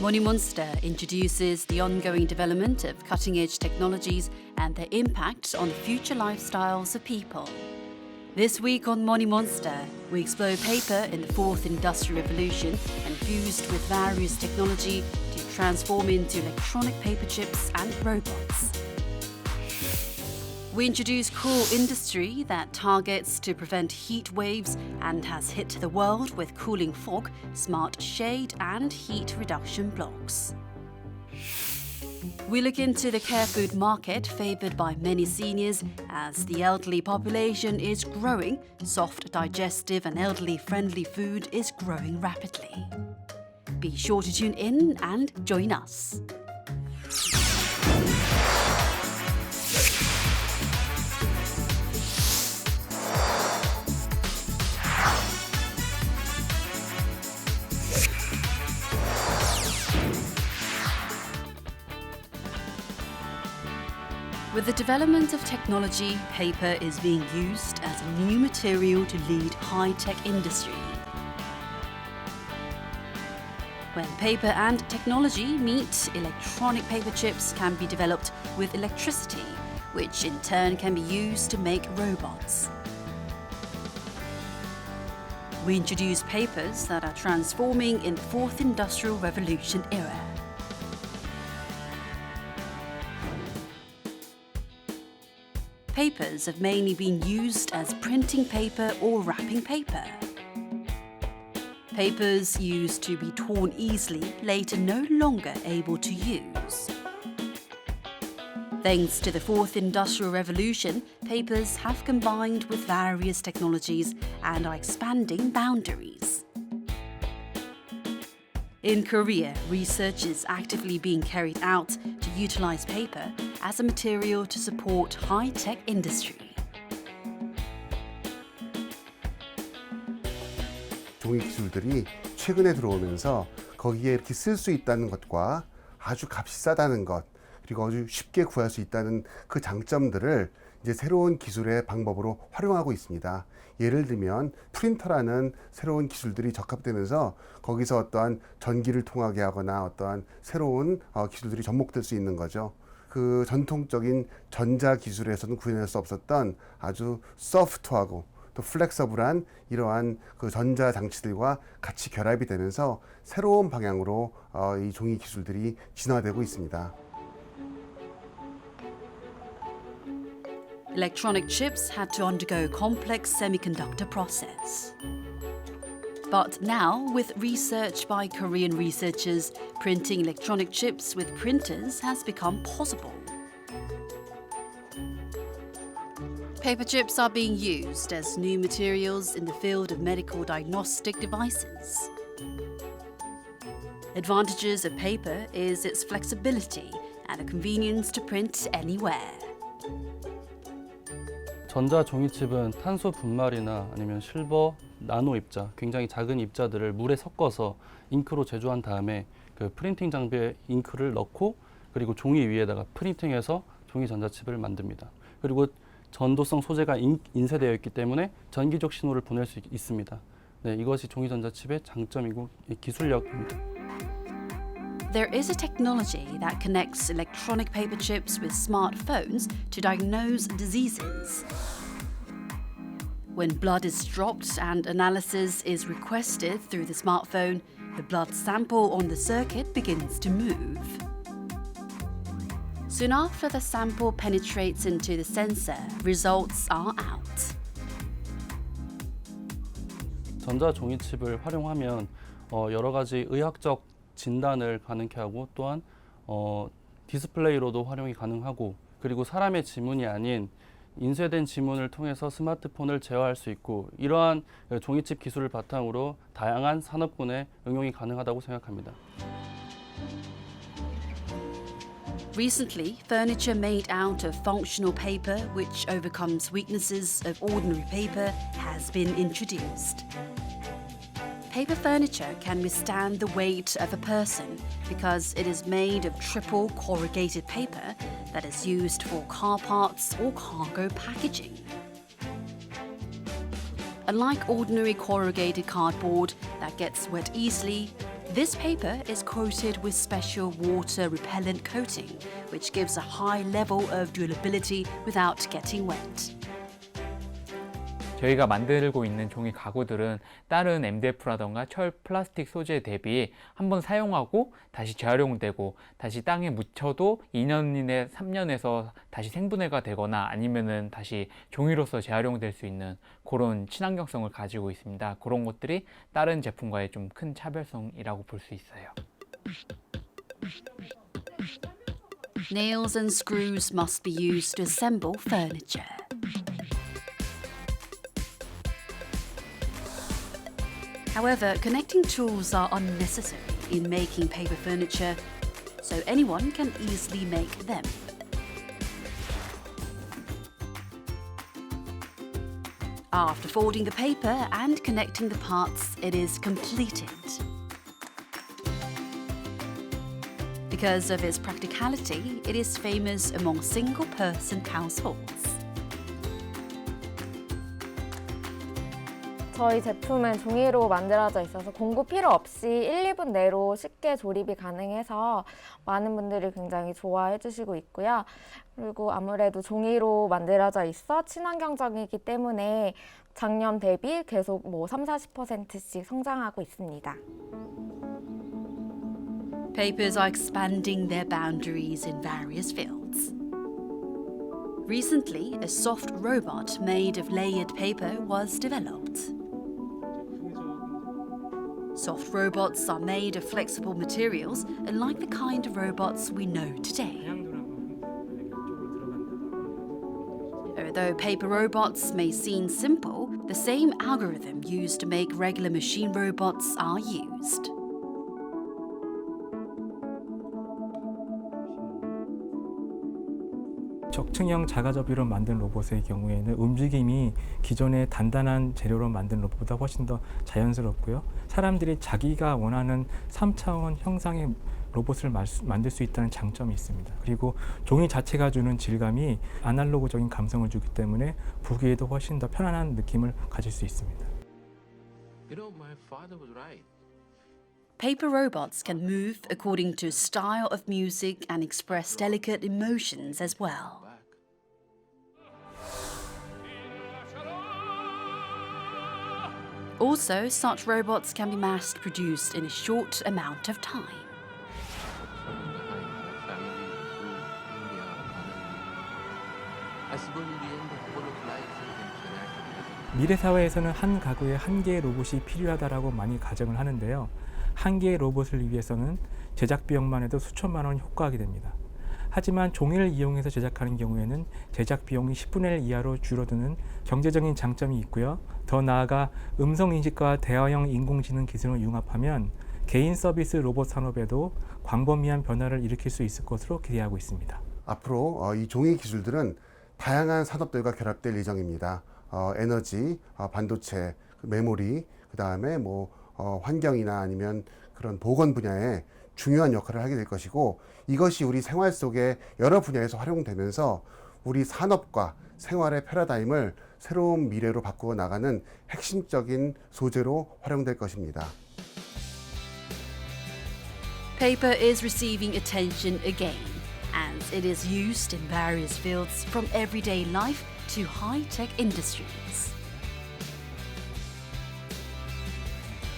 Money Monster introduces the ongoing development of cutting-edge technologies and their impact on the future lifestyles of people. This week on Money Monster, we explore paper in the fourth industrial revolution and fused with various technology to transform into electronic paper chips and robots. We introduce cool industry that targets to prevent heat waves and has hit the world with cooling fog, smart shade and heat reduction blocks. We look into the care food market favoured by many seniors as the elderly population is growing. Soft, digestive and elderly-friendly food is growing rapidly. Be sure to tune in and join us. With the development of technology, paper is being used as a new material to lead high-tech industry. When paper and technology meet, electronic paper chips can be developed with electricity, which in turn can be used to make robots. We introduce papers that are transforming in the fourth industrial revolution era. Papers have mainly been used as printing paper or wrapping paper. Papers used to be torn easily, later no longer able to use. Thanks to the fourth industrial revolution, papers have combined with various technologies and are expanding boundaries. In Korea, research is actively being carried out to utilize paper as a material to support high-tech industry. 종이 기술들이 최근에 들어오면서 거기에 이렇게 쓸 수 있다는 것과 아주 값이 싸다는 것, 그리고 아주 쉽게 구할 수 있다는 그 장점들을 이제 새로운 기술의 방법으로 활용하고 있습니다. 예를 들면 프린터라는 새로운 기술들이 적합되면서 거기서 어떠한 전기를 통하게 하거나 어떠한 새로운 기술들이 접목될 수 있는 거죠. 그 전통적인 전자 기술에서는 구현할 수 없었던 아주 소프트하고 또 플렉서블한 이러한 그 전자 장치들과 같이 결합이 되면서 새로운 방향으로 이 종이 기술들이 진화되고 있습니다. Electronic chips had to undergo complex semiconductor process. But now, with research by Korean researchers, printing electronic chips with printers has become possible. Paper chips are being used as new materials in the field of medical diagnostic devices. Advantages of paper is its flexibility and the convenience to print anywhere. 전자 종이칩은 탄소 분말이나 아니면 실버, 나노 입자, 굉장히 작은 입자들을 물에 섞어서 잉크로 제조한 다음에 그 프린팅 장비에 잉크를 넣고 그리고 종이 위에다가 프린팅해서 종이 전자칩을 만듭니다. 그리고 전도성 소재가 인쇄되어 있기 때문에 전기적 신호를 보낼 수 있습니다. 네, 이것이 종이 전자칩의 장점이고 기술력입니다. There is a technology that connects electronic paper chips with smartphones to diagnose diseases. When blood is dropped and analysis is requested through the smartphone, the blood sample on the circuit begins to move. Soon after the sample penetrates into the sensor, results are out. 전자 종이칩을 활용하면 여러 가지 의학적 진단을 가능케 하고 또한 디스플레이로도 활용이 가능하고 그리고 사람의 지문이 아닌 인쇄된 지문을 통해서 스마트폰을 제어할 수 있고 이러한 종이칩 기술을 바탕으로 다양한 산업군에 응용이 가능하다고 생각합니다. Recently, furniture made out of functional paper which overcomes weaknesses of ordinary paper has been introduced. Paper furniture can withstand the weight of a person because it is made of triple corrugated paper that is used for car parts or cargo packaging. Unlike ordinary corrugated cardboard that gets wet easily, This paper is coated with special water repellent coating, which gives a high level of durability without getting wet. 저희가 만들고 있는 종이 가구들은 다른 MDF라던가 철 플라스틱 소재 대비 한번 사용하고 다시 재활용되고 다시 땅에 묻혀도 2년 이내 3년에서 다시 생분해가 되거나 아니면은 다시 종이로서 재활용될 수 있는 그런 친환경성을 가지고 있습니다. 그런 것들이 다른 제품과의 좀 큰 차별성이라고 볼 수 있어요. Nails and screws must be used to assemble furniture. However, connecting tools are unnecessary in making paper furniture, so anyone can easily make them. After folding the paper and connecting the parts, it is completed. Because of its practicality, it is famous among single-person households. 저희 제품은 종이로 만들어져 있어서 공구 필요 없이 1, 2분 내로 쉽게 조립이 가능해서 많은 분들이 굉장히 좋아해 주시고 있고요. 그리고 아무래도 종이로 만들어져 있어 친환경적이기 때문에 작년 대비 계속 30-40%씩 성장하고 있습니다. Papers are expanding their boundaries in various fields. Recently, a soft robot made of layered paper was developed. Soft robots are made of flexible materials, unlike the kind of robots we know today. Although paper robots may seem simple, the same algorithm used to make regular machine robots are used. 적층형 자가접이로 만든 로봇의 경우에는 움직임이 기존의 단단한 재료로 만든 로봇보다 훨씬 더 자연스럽고요. 사람들이 자기가 원하는 3차원 형상의 로봇을 만들 수 있다는 장점이 있습니다. 그리고 종이 자체가 주는 질감이 아날로그적인 감성을 주기 때문에 보기에도 훨씬 더 편안한 느낌을 가질 수 있습니다. My father was right. Paper robots can move according to style of music and express delicate emotions as well. Also, such robots can be mass-produced in a short amount of time. 미래 사회에서는 한 가구에 한 개의 로봇이 필요하다라고 많이 가정을 하는데요. 한 개의 로봇을 위해서는 제작 비용만 해도 수천만 원이 효과하게 됩니다. 하지만 종이를 이용해서 제작하는 경우에는 제작 비용이 10분의 1 이하로 줄어드는 경제적인 장점이 있고요. 더 나아가 음성인식과 대화형 인공지능 기술을 융합하면 개인 서비스 로봇 산업에도 광범위한 변화를 일으킬 수 있을 것으로 기대하고 있습니다. 앞으로 이 종이 기술들은 다양한 산업들과 결합될 예정입니다. 에너지, 반도체, 메모리, 그 다음에 환경이나 아니면 그런 보건 분야에 중요한 역할을 하게 될 것이고, 이것이 우리 생활 속에 여러 분야에서 활용되면서 우리 산업과 생활의 패러다임을 새로운 미래로 바꾸어 나가는 핵심적인 소재로 활용될 것입니다. Paper is receiving attention again, as it is used in various fields from everyday life to high-tech industries.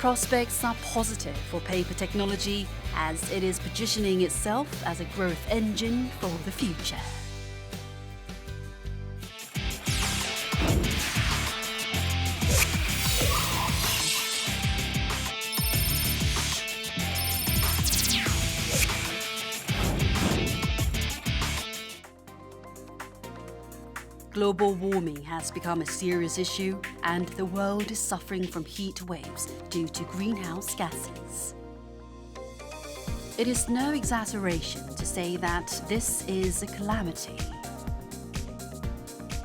Prospects are positive for paper technology as it is positioning itself as a growth engine for the future. Global warming has become a serious issue, and the world is suffering from heat waves due to greenhouse gases. It is no exaggeration to say that this is a calamity.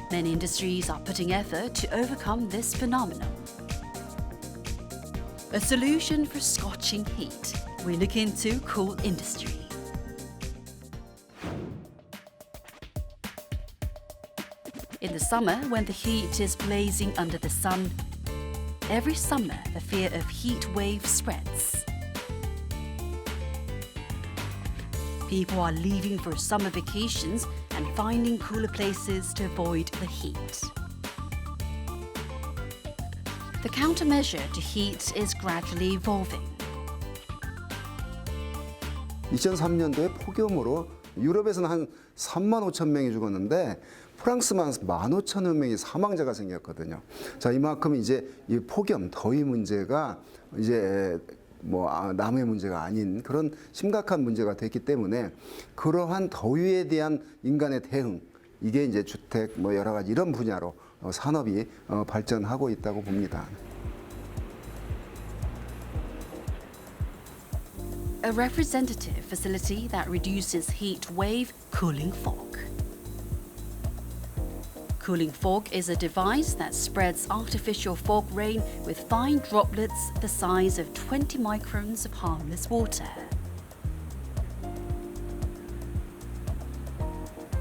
Many industries are putting effort to overcome this phenomenon. A solution for scorching heat, we look into coal industry. In the summer, when the heat is blazing under the sun, every summer the fear of heat waves spreads. People are leaving for summer vacations and finding cooler places to avoid the heat. The countermeasure to heat is gradually evolving. 2003년도에 폭염으로 유럽에서는 한 3만 5천 명이 죽었는데 프랑스만 15,000여 명이 사망자가 생겼거든요. 자, 이만큼 이제 이 폭염, 더위 문제가 이제 남의 문제가 아닌 그런 심각한 문제가 됐기 때문에 그러한 더위에 대한 인간의 대응, 이게 이제 주택 여러 가지 이런 분야로 산업이 발전하고 있다고 봅니다. A representative facility that reduces heat wave cooling fog. Cooling fog is a device that spreads artificial fog rain with fine droplets the size of 20 microns of harmless water.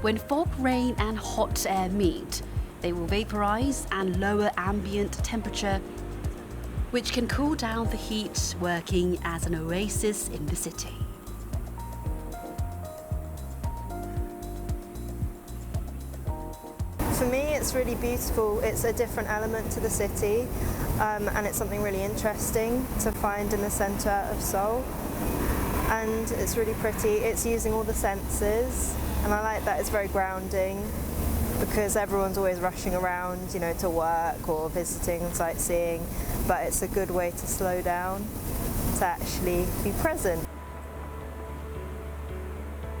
When fog rain and hot air meet, they will vaporize and lower ambient temperature, which can cool down the heat, working as an oasis in the city. For me, it's really beautiful. It's a different element to the city, and it's something really interesting to find in the centre of Seoul. And it's really pretty. It's using all the senses, and I like that. It's very grounding because everyone's always rushing around, to work or visiting and sightseeing. But it's a good way to slow down, to actually be present.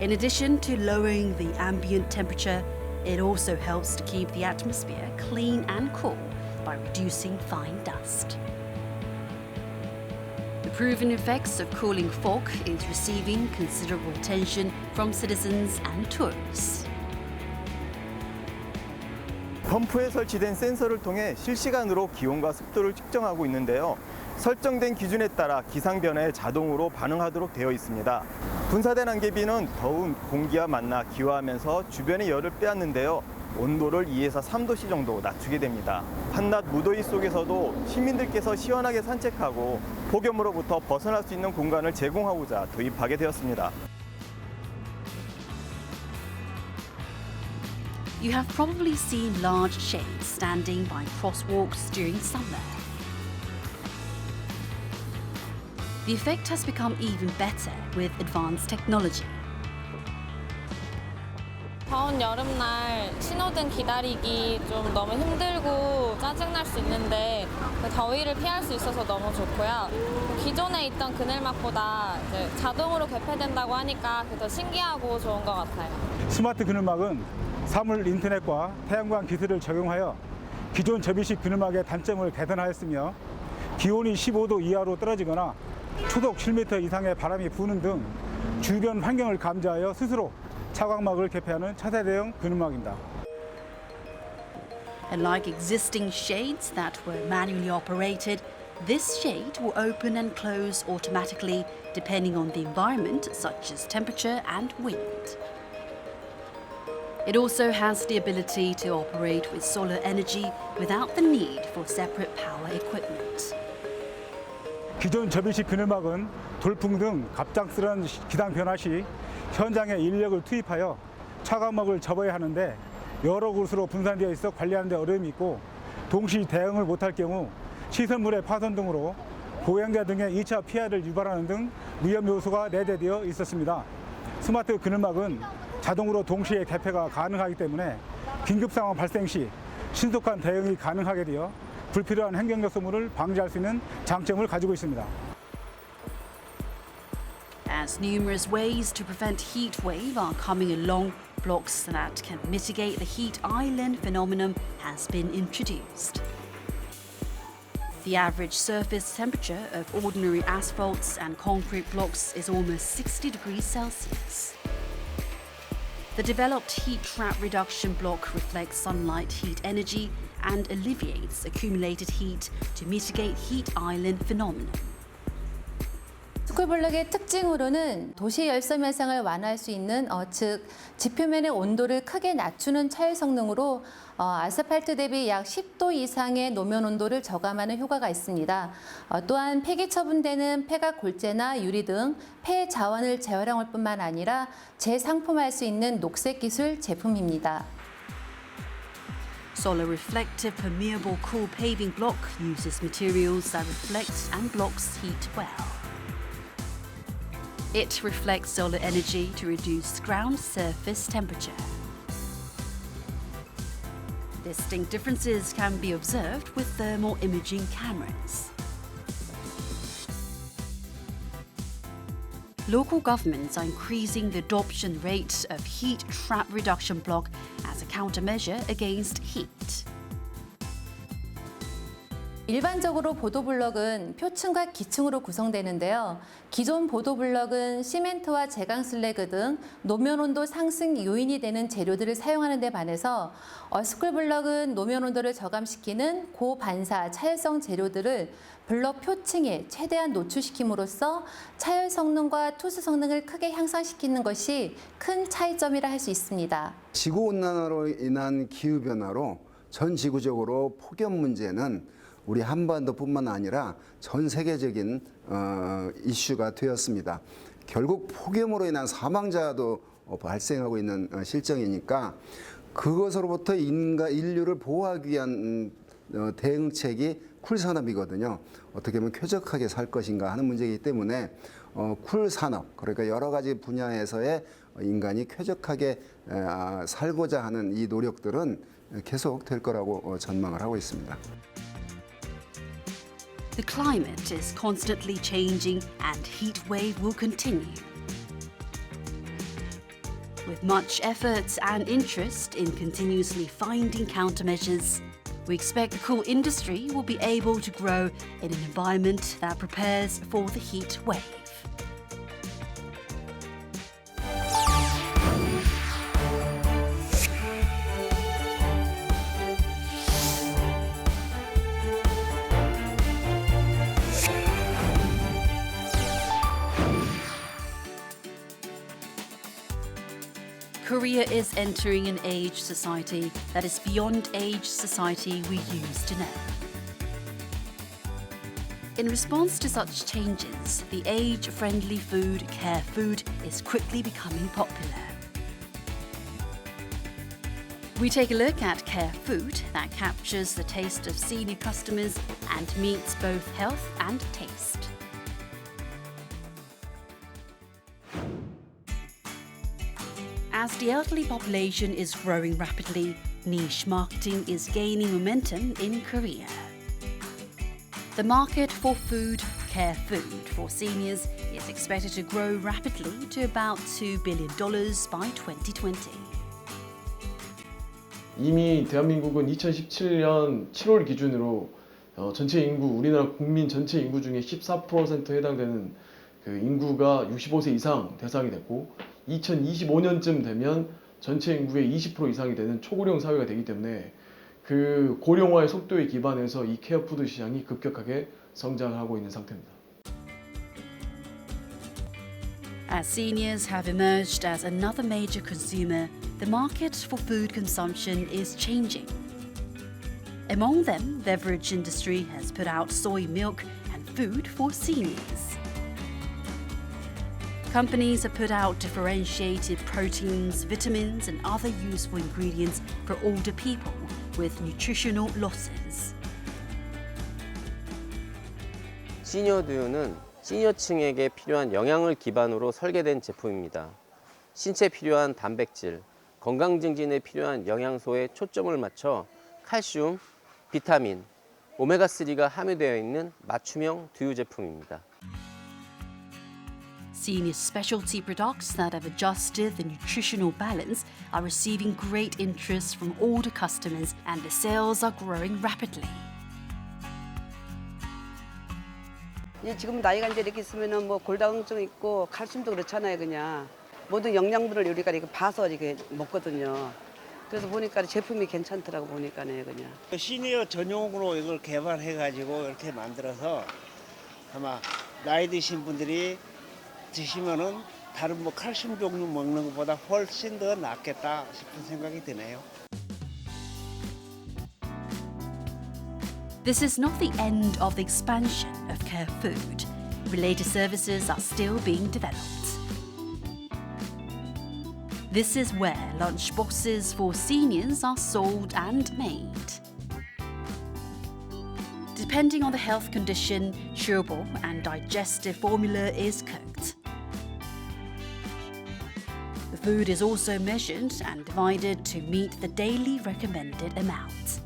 In addition to lowering the ambient temperature, it also helps to keep the atmosphere clean and cool by reducing fine dust. The proven effects of cooling fog is receiving considerable attention from citizens and tourists. 펌프에 설치된 센서를 통해 실시간으로 기온과 습도를 측정하고 있는데요. 설정된 기준에 따라 기상 변화에 자동으로 반응하도록 되어 있습니다. 분사된 안개비는 더운 공기와 만나 기화하면서 주변의 열을 빼앗는데요. 온도를 2에서 3도씨 정도 낮추게 됩니다. 한낮 무더위 속에서도 시민들께서 시원하게 산책하고 폭염으로부터 벗어날 수 있는 공간을 제공하고자 도입하게 되었습니다. You have probably seen large shades standing by crosswalks during summer. The effect has become even better with advanced technology. 더운 여름날 신호등 기다리기 좀 너무 힘들고 짜증날 수 있는데 그 더위를 피할 수 있어서 너무 좋고요. 기존에 있던 그늘막보다 이제 자동으로 개폐된다고 하니까 그게 더 신기하고 좋은 것 같아요. 스마트 그늘막은 사물 인터넷과 태양광 기술을 적용하여 기존 접이식 그늘막의 단점을 개선하였으며 기온이 15도 이하로 떨어지거나 초속 7m 이상의 바람이 부는 등 주변 환경을 감지하여 스스로 차광막을 개폐하는 차세대형 그늘막입니다. Unlike existing shades that were manually operated, this shade will open and close automatically depending on the environment, such as temperature and wind. It also has the ability to operate with solar energy without the need for separate power equipment. 기존 접이식 그늘막은 돌풍 등 갑작스러운 기상 변화 시 현장에 인력을 투입하여 차광막을 접어야 하는데 여러 곳으로 분산되어 있어 관리하는 데 어려움이 있고 동시 대응을 못할 경우 시설물의 파손 등으로 보행자 등의 2차 피해를 유발하는 등 위험 요소가 내재되어 있었습니다. 스마트 그늘막은 자동으로 동시에 개폐가 가능하기 때문에 긴급 상황 발생 시 신속한 대응이 가능하게 되어 불필요한 환경적 소모를 방지할 수 있는 장점을 가지고 있습니다. As numerous ways to prevent heat wave are coming along, blocks that can mitigate the heat island phenomenon has been introduced. The average surface temperature of ordinary asphalts and concrete blocks is almost 60 degrees Celsius. The developed heat trap reduction block reflects sunlight heat energy and alleviates accumulated heat to mitigate heat island phenomenon. 얼스쿨블럭의 특징으로는 도시 열섬 현상을 완화할 수 있는 즉 지표면의 온도를 크게 낮추는 차열 성능으로 아스팔트 대비 약 10도 이상의 노면 온도를 저감하는 효과가 있습니다. 또한 폐기 처분되는 폐각 골재나 유리 등 폐 자원을 재활용할 뿐만 아니라 재상품할 수 있는 녹색 기술 제품입니다. Solar reflective permeable cool paving block uses materials that reflect and blocks heat well. It reflects solar energy to reduce ground surface temperature. Distinct differences can be observed with thermal imaging cameras. Local governments are increasing the adoption rate of heat trap reduction block as a countermeasure against heat. 일반적으로 보도블럭은 표층과 기층으로 구성되는데요. 기존 보도블럭은 시멘트와 제강 슬래그 등 노면 온도 상승 요인이 되는 재료들을 사용하는 데 반해서 얼스쿨블럭은 노면 온도를 저감시키는 고반사 차열성 재료들을 블럭 표층에 최대한 노출시킴으로써 차열 성능과 투수 성능을 크게 향상시키는 것이 큰 차이점이라 할 수 있습니다. 지구온난화로 인한 기후변화로 전 지구적으로 폭염 문제는 우리 한반도뿐만 아니라 전 세계적인 이슈가 되었습니다. 결국 폭염으로 인한 사망자도 발생하고 있는 실정이니까 그것으로부터 인류를 보호하기 위한 대응책이 쿨산업이거든요. 어떻게 하면 쾌적하게 살 것인가 하는 문제이기 때문에 쿨산업, 그러니까 여러 가지 분야에서의 인간이 쾌적하게 살고자 하는 이 노력들은 계속 될 거라고 전망을 하고 있습니다. The climate is constantly changing and heat wave will continue. With much effort and interest in continuously finding countermeasures, we expect the cool industry will be able to grow in an environment that prepares for the heat wave. Korea is entering an age society that is beyond age society we used to know. In response to such changes, the age-friendly food, Care Food, is quickly becoming popular. We take a look at Care Food that captures the taste of senior customers and meets both health and taste. As the elderly population is growing rapidly, niche marketing is gaining momentum in Korea. The market for food, Care Food for seniors is expected to grow rapidly to about $2 billion by 2020. 이미 대한민국은 2017년 7월 기준으로 전체 인구, 우리나라 국민 전체 인구 중에 14%에 해당되는 그 인구가 65세 이상 대상이 됐고 2025년쯤 되면 전체 인구의 20% 이상이 되는 초고령 사회가 되기 때문에 그 고령화의 속도에 기반해서 이 케어 푸드 시장이 급격하게 성장하고 있는 상태입니다. As seniors have emerged as another major consumer, the market for food consumption is changing. Among them, beverage industry has put out soy milk and food for seniors. Companies have put out differentiated proteins, vitamins and other useful ingredients for older people with nutritional losses. 시니어 두유는 시니어층에게 필요한 영양을 기반으로 설계된 제품입니다. 신체에 필요한 단백질, 건강 증진에 필요한 영양소에 초점을 맞춰 칼슘, 비타민, 오메가3가 함유되어 있는 맞춤형 두유 제품입니다. Senior specialty products that have adjusted the nutritional balance are receiving great interest from older customers and the sales are growing rapidly. 지금 나이가 이제 이렇게 있으면은 뭐 골다공증 있고 칼슘도 그렇잖아요, 그냥. 모든 영양분을 우리가 이렇게 봐서 이렇게 먹거든요. 그래서 보니까 제품이 괜찮더라고 보니까네, 그냥. 시니어 전용으로 이걸 개발해가지고 이렇게 만들어서 아마 나이 드신 분들이 드시면은 다른 뭐 칼슘 종류 먹는 것보다 훨씬 더 낫겠다 싶은 생각이 드네요. This is not the end of the expansion of Care Food. Related services are still being developed. This is where lunchboxes for seniors are sold and made. Depending on the health condition, chewable and digestive formula is cooked. The food is also measured and divided to meet the daily recommended amount.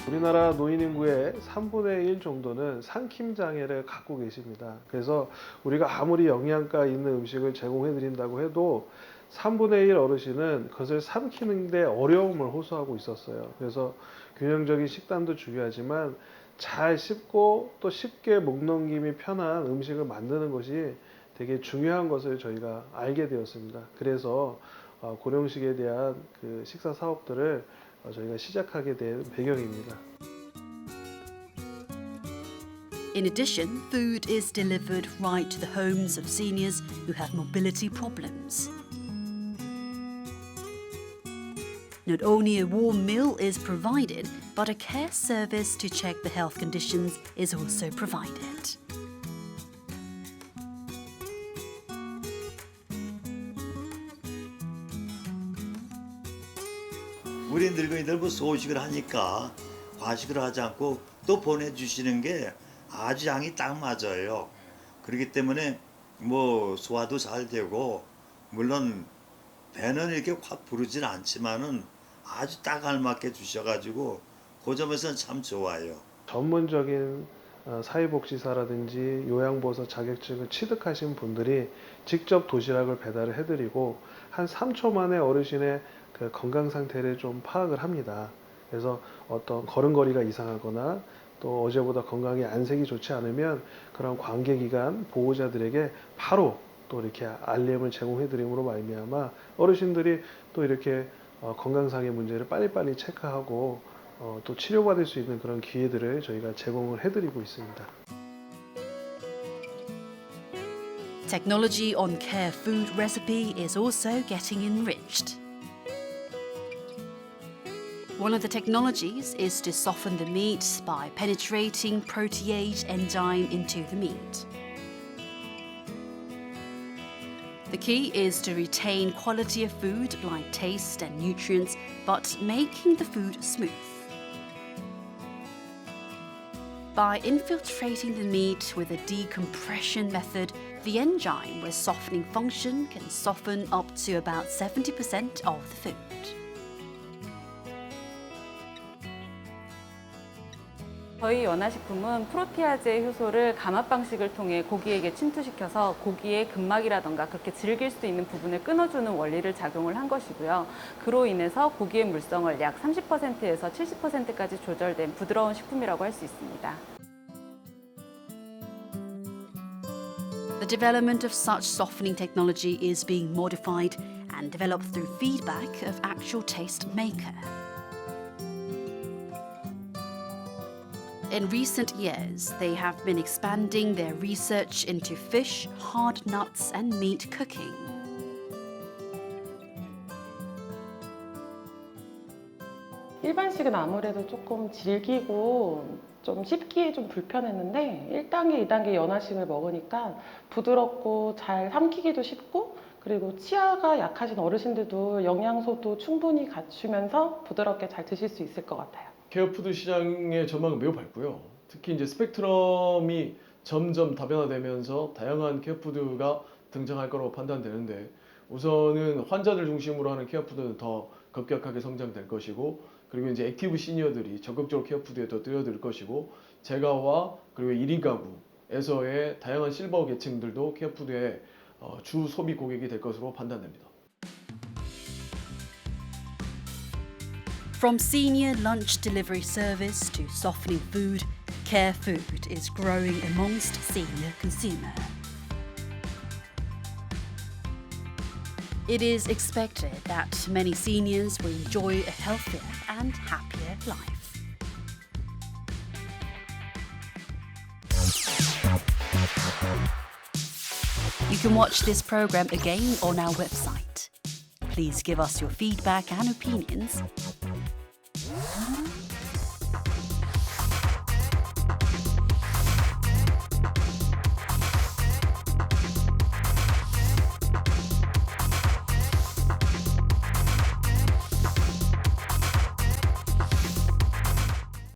우리나라 노인 인구의 3분의 1 정도는 삼킴 장애를 갖고 계십니다. 그래서 우리가 아무리 영양가 있는 음식을 제공해 드린다고 해도 3분의 1 어르신은 그것을 삼키는 데 어려움을 호소하고 있었어요. 그래서 균형적인 식단도 중요하지만 잘 씹고 또 쉽게 목 넘김이 편한 음식을 만드는 것이 되게 중요한 것을 저희가 알게 되었습니다. 그래서 고령식에 대한 그 식사 사업들을 저희가 시작하게 된 배경입니다. In addition, food is delivered right to the homes of seniors who have mobility problems. Not only a warm meal is provided, but a care service to check the health conditions is also provided. 우리 늙은이들 뭐 소식을 하니까 과식을 하지 않고 또 보내주시는 게 아주 양이 딱 맞아요. 그렇기 때문에 뭐 소화도 잘 되고 물론 배는 이렇게 확 부르진 않지만은 아주 딱 알맞게 주셔가지고 그 점에서는 참 좋아요. 전문적인 사회복지사라든지 요양보호사 자격증을 취득하신 분들이 직접 도시락을 배달을 해드리고 한 3초 만에 어르신의 그 건강 상태를 좀 파악을 합니다. 그래서 어떤 걸음걸이가 이상하거나 또 어제보다 건강이 안색이 좋지 않으면 그런 관계기관 보호자들에게 바로 또 이렇게 알림을 제공해 드림으로 말미암아 어르신들이 또 이렇게 건강상의 문제를 빨리빨리 체크하고 또 치료받을 수 있는 그런 기회들을 저희가 제공을 해드리고 있습니다. Technology on Care Food recipe is also getting enriched. One of the technologies is to soften the meat by penetrating protease enzyme into the meat. The key is to retain quality of food like taste and nutrients, but making the food smooth. By infiltrating the meat with a decompression method, the enzyme with softening function can soften up to about 70% of the food. 저희 연화식품은 프로티아제 효소를 감압 방식을 통해 고기에게 침투시켜서 고기의 근막이라던가 그렇게 질길 수 있는 부분을 끊어주는 원리를 작용을 한 것이고요. 그로 인해서 고기의 물성을 약 30%에서 70%까지 조절된 부드러운 식품이라고 할 수 있습니다. The development of such softening technology is being modified and developed through feedback of actual taste maker. In recent years, they have been expanding their research into fish, hard nuts, and meat cooking. 일반식은 아무래도 조금 질기고 좀 씹기에 좀 불편했는데 1단계, 2단계 연화식을 먹으니까 부드럽고 잘 삼키기도 쉽고 그리고 치아가 약하신 어르신들도 영양소도 충분히 갖추면서 부드럽게 잘 드실 수 있을 것 같아요. 케어푸드 시장의 전망은 매우 밝고요. 특히 이제 스펙트럼이 점점 다변화되면서 다양한 케어푸드가 등장할 거라고 판단되는데 우선은 환자들 중심으로 하는 케어푸드는 더 급격하게 성장될 것이고 그리고 이제 액티브 시니어들이 적극적으로 케어푸드에 더 뛰어들 것이고 재가와 그리고 1인 가구에서의 다양한 실버 계층들도 케어푸드의 주 소비 고객이 될 것으로 판단됩니다. From senior lunch delivery service to softening food, Care Food is growing amongst senior consumer. It is expected that many seniors will enjoy a healthier and happier life. You can watch this program again on our website. Please give us your feedback and opinions